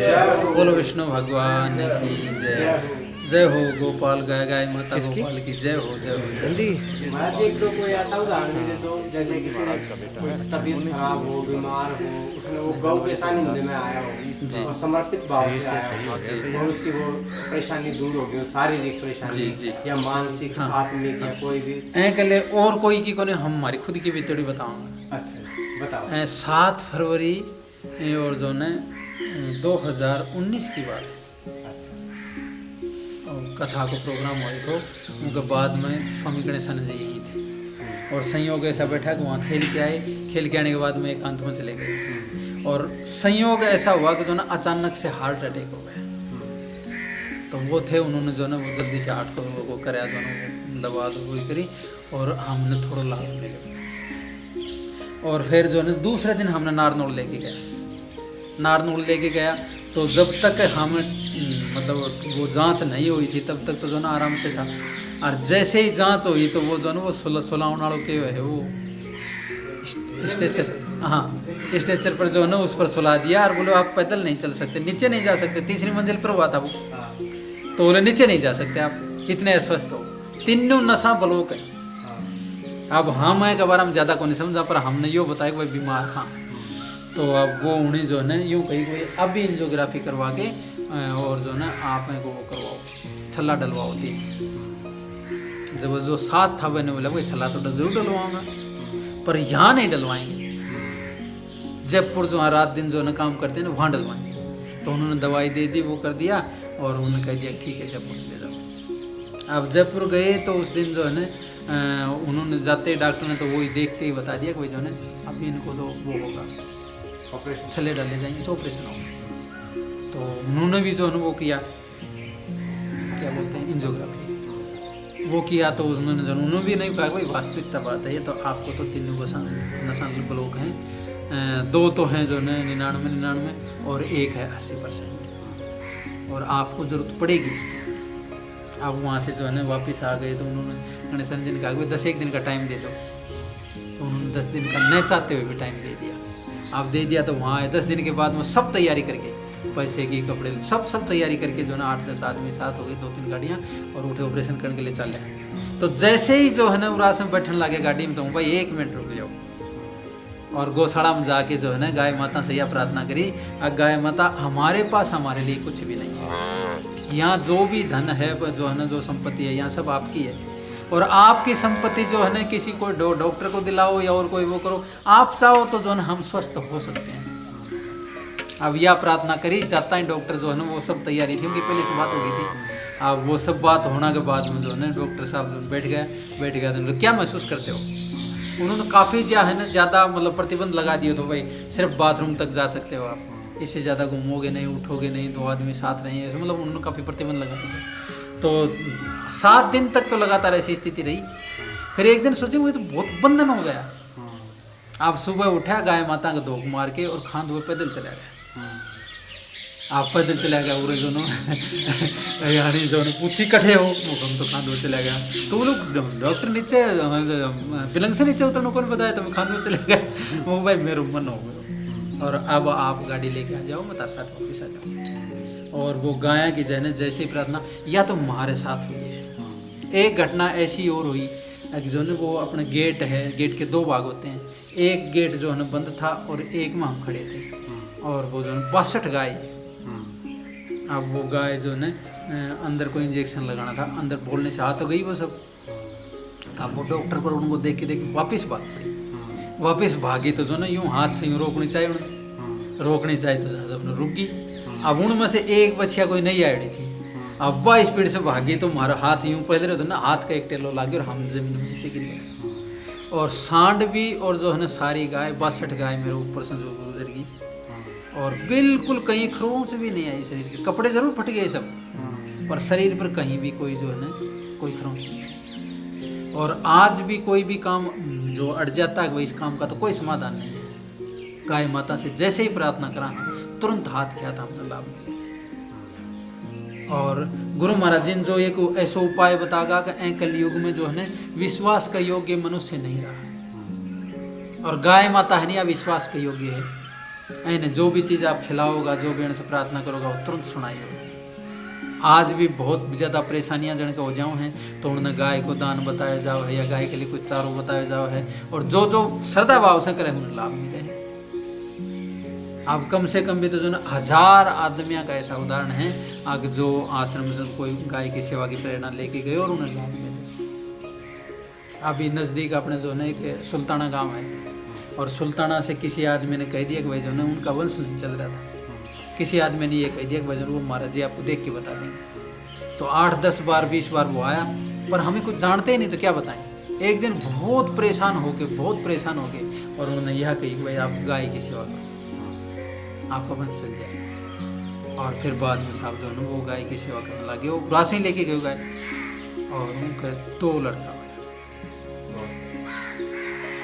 बोलो विष्णु भगवान की जय। जय हो गोपाल गाय गाय माता गोपाल की जय हो जय हो जल्दी। महाराज एक तो कोई ऐसा उदाहरण भी दे दो जैसे किसी ने कोई तबीयत खराब हो बीमार हो उसने वो गौ के सानिध्य में आया हो और समर्पित भाव से आया हो और उसकी वो परेशानी दूर हो गई शारीरिक परेशानी या मानसिक आत्मिक या कोई भी कले और कोई की कोने हमारी खुद की भी थोड़ी बताऊंगा। अच्छा बताओ। 7 फरवरी और जो ने 2019 की बात है। कथा को प्रोग्राम हुए तो उनके बाद में स्वामी गणेशानंद जी यही थे और संयोग ऐसा बैठा कि वहाँ खेल के आए। खेल के आने के बाद में एकांत में चले गए और संयोग ऐसा हुआ कि जो ना अचानक से हार्ट अटैक हो गया। तो वो थे उन्होंने जो ना वो जल्दी से हार्ट को कराया जो ना दवा वही करी और हमने थोड़ा लाभ मिले और फिर जो है दूसरे दिन हमने नारनौल लेके गया। तो जब तक हम मतलब वो जांच नहीं हुई थी तब तक तो जो ना आराम से था और जैसे ही जांच हुई तो वो जो ना वो 16 उनाड़ों के है वो स्ट्रेचर पर जो है ना उस पर सुला दिया और बोले आप पैदल नहीं चल सकते, नीचे नहीं जा सकते। 3री मंजिल पर हुआ था वो, तो बोले नीचे नहीं जा सकते आप, इतने अस्वस्थ हो। तीनों नशा ब्लॉक है। अब हम है के बारे में ज़्यादा को नहीं समझा पर हमने यो बताया कि भाई बीमार हाँ। तो अब वो उन्हें जो है ना यूँ कही कोई अभी एंजियोग्राफी करवा के और जो ना आप को वो करवाओ छल्ला डलवाओ होती। जब जो साथ था मैंने बोला भाई छल्ला तो जरूर डलवाऊंगा पर यहाँ नहीं डलवाएंगे। जयपुर जो रात दिन जो ना काम करते हैं ना वहाँ डलवाएंगे। तो उन्होंने दवाई दे दी वो कर दिया और उन्होंने कह दिया ठीक है जयपुर से ले जाओ। अब जयपुर गए तो उस दिन जो है ना उन्होंने जाते डॉक्टर ने तो वही देखते ही बता दिया कि भाई जो है अभी इनको तो वो होगा छल्ले डाले जाएंगे तो ऑपरेशन होगा। तो उन्होंने भी जो है वो किया क्या बोलते हैं एंजियोग्राफी वो किया। तो उन्होंने जो उन्होंने भी नहीं कहा भाई वास्तविकता बात है ये तो आपको तो 3 नशा ब्लॉक हैं, 2 तो हैं जो है 99 और 1 है 80% और आपको ज़रूरत पड़ेगी इसकी। अब वहाँ से जो है ना वापस आ गए तो उन्होंने गणेशानंद जी ने कहा 10 दिन का टाइम दे दो। तो उन्होंने 10 दिन का न चाहते हुए भी टाइम दे दिया। आप दे दिया तो वहाँ आए 10 दिन के बाद में सब तैयारी करके पैसे की कपड़े सब तैयारी करके जो ना 8-10 आदमी साथ हो गए 2-3 गाड़ियाँ और उठे ऑपरेशन करने के लिए चले। तो जैसे ही जो है ना उरास में बैठने लगे गाड़ी में तो भाई 1 मिनट रुक जाओ और गौशाला में जाके जो है ना गाय माता से यह प्रार्थना करी गाय माता हमारे पास हमारे लिए कुछ भी नहीं है। यहाँ जो भी धन है जो है ना जो संपत्ति है यहाँ सब आपकी है और आपकी संपत्ति जो है ना किसी को डॉक्टर को दिलाओ या और कोई वो करो। आप चाहो तो जो है हम स्वस्थ हो सकते हैं। अब यह प्रार्थना करी जाता है डॉक्टर जो है ना वो सब तैयारी थी उनकी पहले से बात हो गई थी। अब वो सब बात होने के बाद में जो है ना डॉक्टर साहब बैठ गया तो क्या महसूस करते हो। उन्होंने काफ़ी जो है ना ज़्यादा मतलब प्रतिबंध लगा दिए। तो भाई सिर्फ बाथरूम तक जा सकते हो आप, इससे ज़्यादा घूमोगे नहीं उठोगे नहीं 2 आदमी साथ नहीं है मतलब उन्होंने काफ़ी प्रतिबंध लगा दिए। तो 7 दिन तक तो लगातार ऐसी स्थिति रही। फिर एक दिन सोचे वो तो बहुत बंधन हो गया। आप सुबह उठा गाय माता का धोख मार के और खान धोए पैदल चला गया। आप पैदल चला गया उरे दोनों यानी जो पूछी कटे हो हम तो खान धोए चला गया। तो वो लोग डॉक्टर नीचे पलंग से नीचे उतरने को नहीं बताया तो मैं खान धोए चला गया। वो भाई मेरा मन हो गया और अब आप गाड़ी लेके आ जाओ मैं तार साथ वापिस आ जाओ। और वो गाया की जैने जैसे ही प्रार्थना या तो हमारे साथ हुई है। एक घटना ऐसी और हुई कि जो है वो अपना गेट है, गेट के 2 भाग होते हैं। एक गेट जो है ना बंद था और एक में हम खड़े थे और वो जो है 62 गाय। अब वो गाय जो है अंदर कोई इंजेक्शन लगाना था, अंदर बोलने से आ तो गई वो सब। अब वो डॉक्टर पर उनको देख के वापस भाग पड़ी। वापस भागी तो जो ना यूँ हाथ से यूँ रोकनी चाहिए तो जब रुक गई। अब उनमें से एक बच्चिया कोई नहीं आई थी। अब वह स्पीड से भागी तो हमारा हाथ यूँ पहले रहता ना हाथ का एक टेलो लागे और हम जमीन में नीचे गिर गए। और सांड भी और जो है ना सारी गाय 62 गाय मेरे ऊपर से जो गुजर गई और बिल्कुल कहीं खरोंच भी नहीं आई शरीर के। कपड़े जरूर फट गए सब पर शरीर पर कहीं भी कोई जो है ना कोई खरोंच नहीं है। और आज भी कोई भी काम जो अड़ जाता है वही इस काम का तो कोई समाधान नहीं है। गाय माता से जैसे ही प्रार्थना करा तुरंत हाथ किया था हमने लाभ मिला। और गुरु महाराज जी ने जो एक ऐसा उपाय बतागा कि कलयुग में जो है ना विश्वास का योग्य मनुष्य नहीं रहा और गाय माता है नहीं विश्वास के योग्य है। इन्हें जो भी चीज़ आप खिलाओगा, जो भी इनसे प्रार्थना करोगा, वो तुरंत सुनाइएगा। आज भी बहुत ज़्यादा परेशानियां जन के हो जाओ हैं तो उन्हें गाय को दान बताया जाओ है या गाय के लिए कुछ चारों बताया जाओ है, और जो जो श्रद्धा भाव से करें उन्हें लाभ मिले। अब कम से कम भी तो जो ना 1000 आदमियों का ऐसा उदाहरण है आगे जो आश्रम से कोई गाय की सेवा की प्रेरणा लेके गए और उन्हें लाभ मिले। अभी नज़दीक अपने जो है एक सुल्ताना गांव है, और सुल्ताना से किसी आदमी ने कह दिया कि भाई जो है उनका वंश नहीं चल रहा था। किसी आदमी ने ये कह दिया कि भाई वो महाराज जी आपको देख के बता देंगे। तो 8, 10 बार 20 बार वो आया, पर हमें कुछ जानते ही नहीं तो क्या बताएं। एक दिन बहुत परेशान हो गए और उन्होंने यह कही कि भाई आप गाय की सेवा करो, आपका वंश चल जाए। और फिर बाद में साहब जो है वो गाय की सेवा करने लगे, वो राशि लेके गए गाय, और उनका 2 लड़का हुआ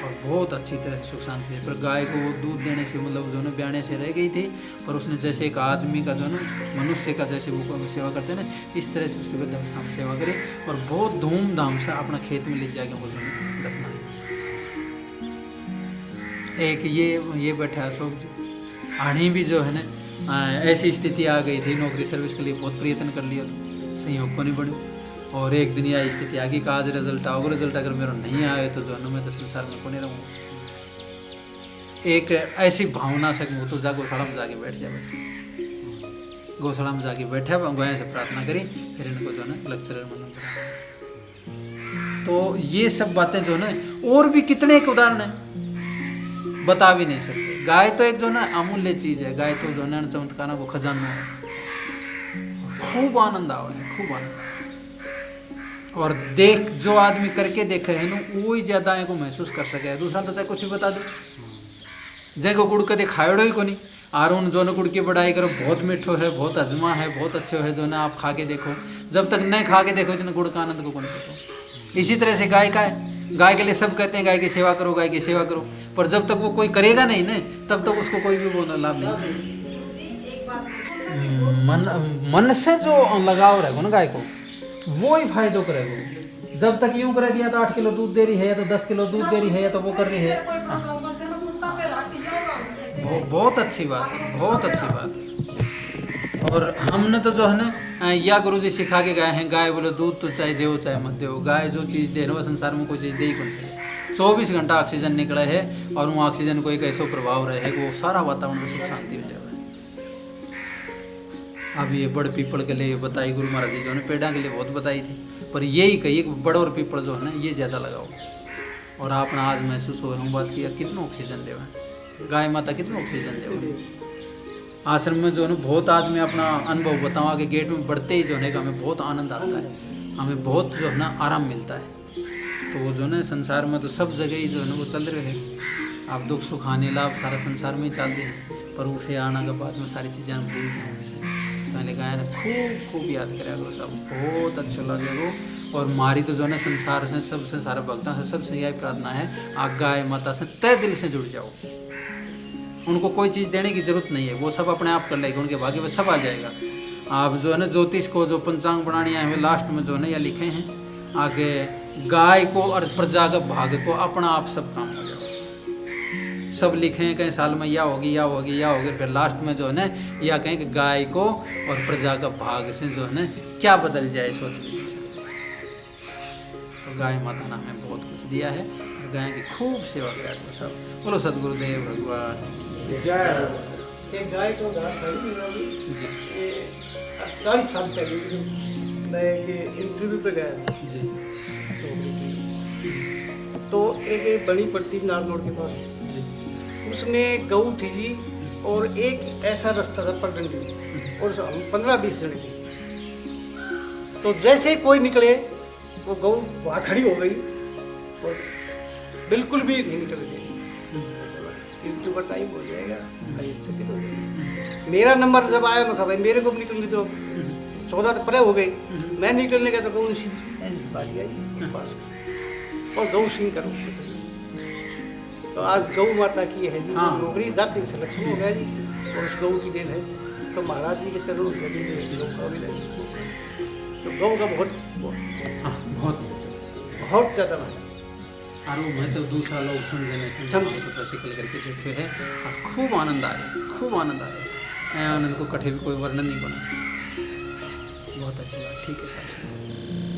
और बहुत अच्छी तरह से सुख शांति से। पर गाय को वो दूध देने से मतलब जो है ब्याने से रह गई थी, पर उसने जैसे एक आदमी का जो है मनुष्य का जैसे वो सेवा करते हैं ना, इस तरह से उसकी वृद्धावस्था में सेवा करी और बहुत धूमधाम से अपना खेत में ले जाके वो जो है दफना है। एक ये बैठे अशोक जी, आनी भी जो है ना ऐसी स्थिति आ गई थी, नौकरी सर्विस के लिए बहुत प्रयत्न कर लिया तो संयोग को नहीं बनी, और एक दिन यह स्थिति आ गई कि आज रिजल्ट आओगे, रिजल्ट अगर मेरा नहीं आए तो जो है ना मैं तो संसार में को नहीं रहूँगा। एक ऐसी भावना से वो तो गौशाला में जाके बैठ जाए, गौशाला में जाके बैठा, गाय से प्रार्थना करी, फिर इनको जो है ना लेक्चरर मन करा। तो ये सब बातें जो है ना और भी कितने एक उदाहरण है, बता भी नहीं सकते। गाय तो एक जो ना अमूल्य चीज़ है, गाय तो जो है चमत्कार वो खजाना है, खूब आनंद आवा है, खूब आनंद। और देख जो आदमी करके देखे है ना वो ही ज़्यादा को महसूस कर सके, दूसरा तो चाहे कुछ भी बता दो, जय को गुड़ कदे खाएड़ो ही को नहीं। और उन जो गुड़ की बढ़ाई करो, बहुत मीठो है, बहुत अजमा है, बहुत अच्छे है, जो ना आप खा के देखो, जब तक नहीं खा के देखो इतने गुड़ का आनंद को कौन पता। इसी तरह से गाय का है, गाय के लिए सब कहते हैं गाय की सेवा करो, गाय की सेवा करो, पर जब तक वो कोई करेगा नहीं ना तब तक उसको कोई भी वो लाभ नहीं। मन से जो लगाव रहेगा ना गाय को वो ही फायदो करेगा। जब तक यूं करेगी या तो 8 किलो दूध दे रही है, या तो 10 किलो दूध दे रही है, या तो वो कर रही है, बहुत अच्छी बात है, बहुत अच्छी बात है। और हमने तो जो है ना या गुरुजी सिखा के गए हैं, गाय बोले दूध तो चाहे दो चाहे मत दो, गाय जो चीज़ दे रहे हो संसार में कोई चीज़ दे ही कौन सी। 24 घंटा ऑक्सीजन निकले है, और वो ऑक्सीजन को एक ऐसा प्रभाव रहे है कि वो सारा वातावरण में सुख शांति हो जाए। अब ये बड़ पीपल के लिए बताई गुरु महाराज जी जो ने, पेड़ा के लिए बहुत बताई थी, पर यही कही कि बड़ और पीपल जो है ना ये ज़्यादा लगाओ। और आपने आज महसूस हो रहा हूँ बात किया कितना ऑक्सीजन देवा, गाय माता कितना ऑक्सीजन देवा। आश्रम में जो है बहुत आदमी अपना अनुभव बताओ कि गेट में बढ़ते ही जो है हमें बहुत आनंद आता है, हमें बहुत जो है ना आराम मिलता है। तो वो जो है संसार में तो सब जगह ही जो है ना वो चल रहे हैं। आप दुख सुख हानि लाभ सारा संसार में ही चलते हैं, पर उठे आना के बाद में सारी चीज़ें हम भूल गए। पहले गाय ने खूब याद करे करो, सब बहुत अच्छा लगेगा। और मारी तो जो है संसार से सबसे सारे भक्तों से सबसे यही प्रार्थना है, आप गाय माता से तय दिल से जुड़ जाओ। उनको कोई चीज़ देने की जरूरत नहीं है, वो सब अपने आप कर लेगा, उनके भाग्य में सब आ जाएगा। आप जो है ना ज्योतिष को जो पंचांग बनानी है लास्ट में जो है ना या लिखे हैं आगे, गाय को और प्रजा का भाग्य को अपना आप सब काम हो जाओ। सब लिखे हैं कहीं साल में या होगी, फिर लास्ट में जो है ना या कहें कि गाय को और प्रजा का भाग से जो है ना क्या बदल जाए सोच लीजिए। तो गाय माता ने हमें बहुत कुछ दिया है, और गाय की खूब सेवा करें सब। बोलो सदगुरुदेव भगवान जय। एक गाय को जी 40 साल पहले मैं ये इंटरव्यू पे गया जी, तो एक बड़ी पड़ती नारनौल के पास, उसमें गऊ थी जी, और एक ऐसा रास्ता था पगडंडी, और 15-20 जने थे। तो जैसे कोई निकले वो गऊ वहाँ खड़ी हो गई और बिल्कुल भी नहीं निकल गई। इंटरव्यू का टाइम हो जाएगा, स्थिति हो जाएगी। मेरा नंबर जब आया मैं कहा भाई मेरे को भी निकलनी, तो 14 तो परे हो गई, मैं निकलने का तो गऊ सिंह बारी आई पास, और गऊ सिंह करूँ। तो आज गौ माता की है जी नौकरी, जाति सिलेक्शन हो गया जी, और उस गौ की देन है। तो महाराज जी के चरणों में गौ का भी नहीं, तो गौ का बहुत ज़्यादा है। और वो मैं तो दूसरा लोग समझे नहीं समझे तो प्रैक्टिकल करके देखे है और खूब आनंद आ रहा, खूब आनंद आ रहा है। आनंद को कठे भी कोई वर्णन नहीं बना। बहुत अच्छी बात, ठीक है सर।